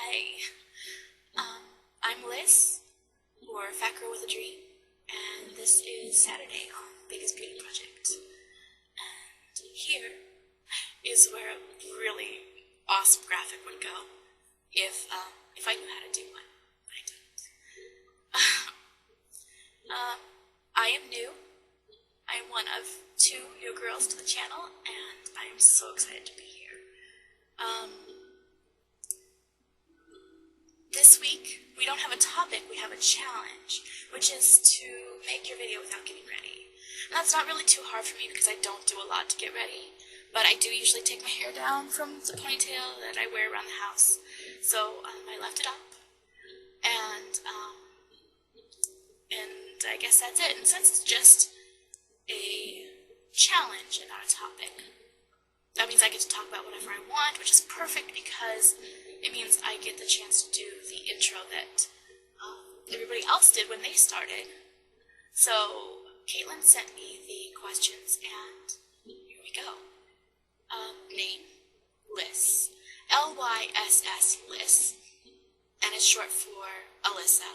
Hi, I'm Lyss, or Fat Girl with a Dream, and this is Saturday on Biggest Beauty Project. And here is where a really awesome graphic would go if I knew how to do one, but I don't. I am new. I am one of 2 new girls to the channel, and I am so excited to be here. This week, we don't have a topic, we have a challenge, which is to make your video without getting ready. And that's not really too hard for me because I don't do a lot to get ready, but I do usually take my hair down from the ponytail that I wear around the house. So I left it up, and I guess that's it. And since it's just a challenge and not a topic, that means I get to talk about whatever I want, which is perfect because it means I get the chance to do the intro that everybody else did when they started. So Caitlin sent me the questions, and here we go. Name, Lyss. Lyss, Lyss. And it's short for Alyssa,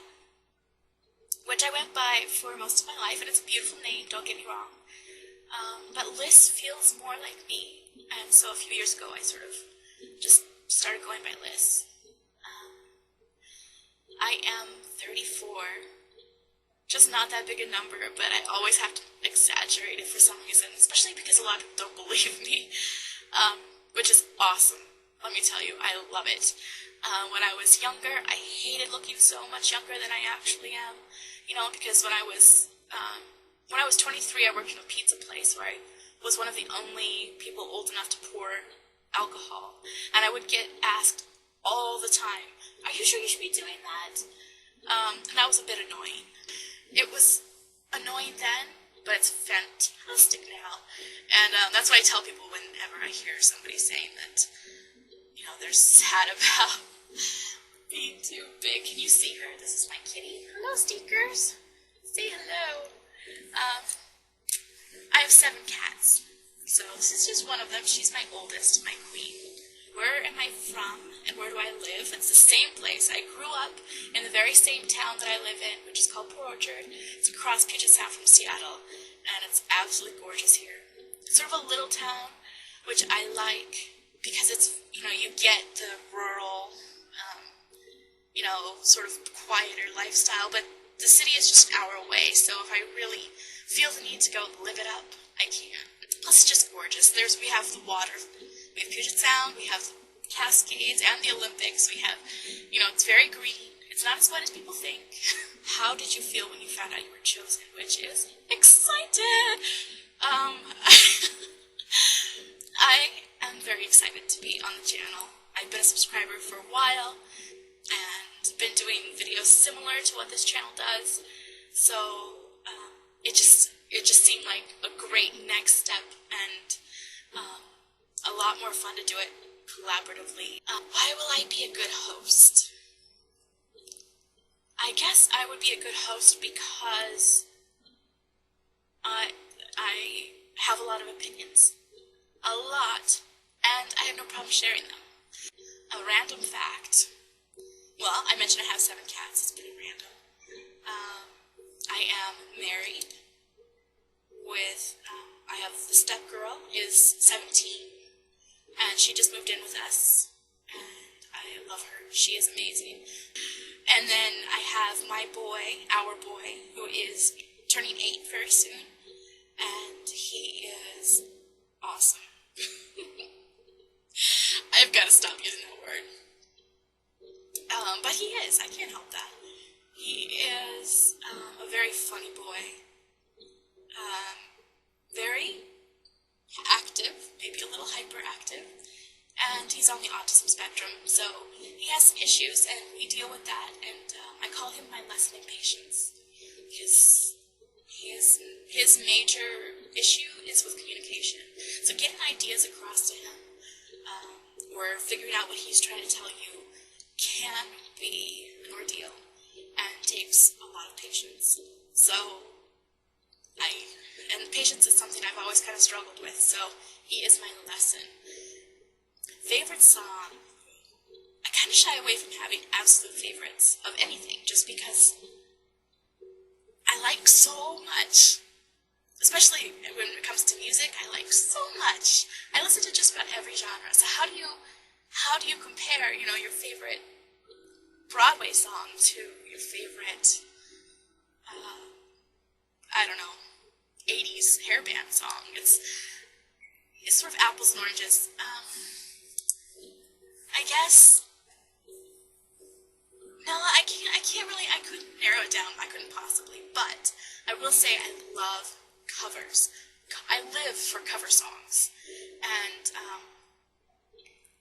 which I went by for most of my life, and it's a beautiful name, don't get me wrong. But Lyss feels more like me, and so a few years ago I sort of just started going by Lyss. I am 34, just not that big a number, but I always have to exaggerate it for some reason, especially because a lot of people don't believe me, which is awesome. Let me tell you, I love it. When I was younger, I hated looking so much younger than I actually am, because when I was 23, I worked in a pizza place where I was one of the only people old enough to pour alcohol, and I would get asked all the time, "Are you sure you should be doing that?" And that was a bit annoying. It was annoying then, but it's fantastic now, and that's what I tell people whenever I hear somebody saying that, they're sad about being too big. Can you see her? This is my kitty. Hello, Stickers. Say hello. I have 7 cats, so this is just one of them. She's my oldest, my queen. Where am I from, and where do I live? It's the same place. I grew up in the very same town that I live in, which is called Port Orchard. It's across Puget Sound from Seattle, and it's absolutely gorgeous here. It's sort of a little town, which I like because it's, you get the rural, sort of quieter lifestyle, but the city is just an hour away, so if I really feel the need to go live it up, I can. Plus, it's just gorgeous. We have the water. We have Puget Sound, we have the Cascades, and the Olympics. We have, it's very green. It's not as wet as people think. How did you feel when you found out you were chosen? Which is excited. I am very excited to be on the channel. I've been a subscriber for a while, and been doing videos similar to what this channel does, so it just seemed like a great next step, and a lot more fun to do it collaboratively. Why will I be a good host? I guess I would be a good host because I have a lot of opinions. A lot, and I have no problem sharing them. A random fact. Well, I mentioned I have 7 cats. It's pretty random. I am married with, I have the stepgirl is 17, and she just moved in with us, and I love her. She is amazing. And then I have my boy, our boy, who is turning 8 very soon, and he is awesome. I've got to stop using that word. But he is. I can't help that. He is a very funny boy. Very active, maybe a little hyperactive, and he's on the autism spectrum, so he has some issues, and we deal with that, and I call him my lesson in patience, because his major issue is with communication. So getting ideas across to him, or figuring out what he's trying to tell you, can be an ordeal, and takes a lot of patience. So, and patience is something I've always kind of struggled with, so he is my lesson. Favorite song? I kind of shy away from having absolute favorites of anything, just because I like so much. Especially when it comes to music, I like so much. I listen to just about every genre. So how do you compare, your favorite Broadway song to your favorite, I don't know, 80s hair band song? It's sort of apples and oranges. I guess, no, I can't really, I couldn't narrow it down. I couldn't possibly. But I will say I love covers. I live for cover songs. And,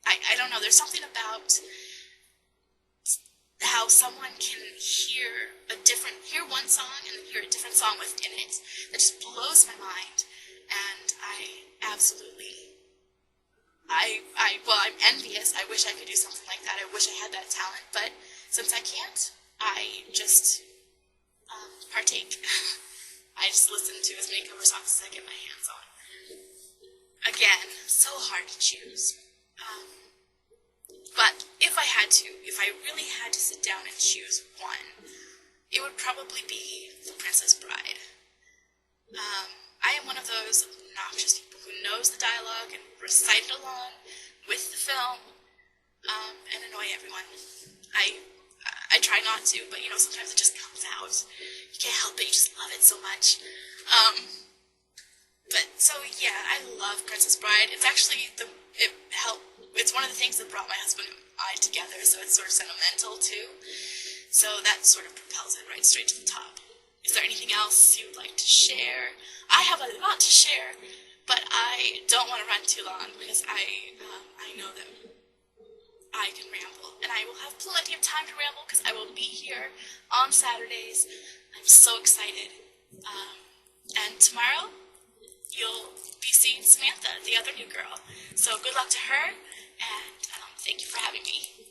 I don't know, there's something about how someone can hear one song and then hear a different song within it that just blows my mind. And I'm envious. I wish I could do something like that. I wish I had that talent, but since I can't, I just partake. I just listen to as many cover songs as I get my hands on. Again, so hard to choose. But if I really had to sit down and choose one, it would probably be The Princess Bride. I am one of those obnoxious people who knows the dialogue and recite it along with the film, and annoy everyone. I try not to, but sometimes it just comes out. You can't help it, you just love it so much. But so yeah, I love Princess Bride. It's actually it's one of the things that brought my husband and I together, so it's sort of sentimental too. So that sort of propels it right straight to the top. Is there anything else you would like to share? I have a lot to share, but I don't want to run too long because I know that I can ramble, and I will have plenty of time to ramble because I will be here on Saturdays. I'm so excited. And tomorrow, you'll be seeing Samantha, the other new girl. So good luck to her, and thank you for having me.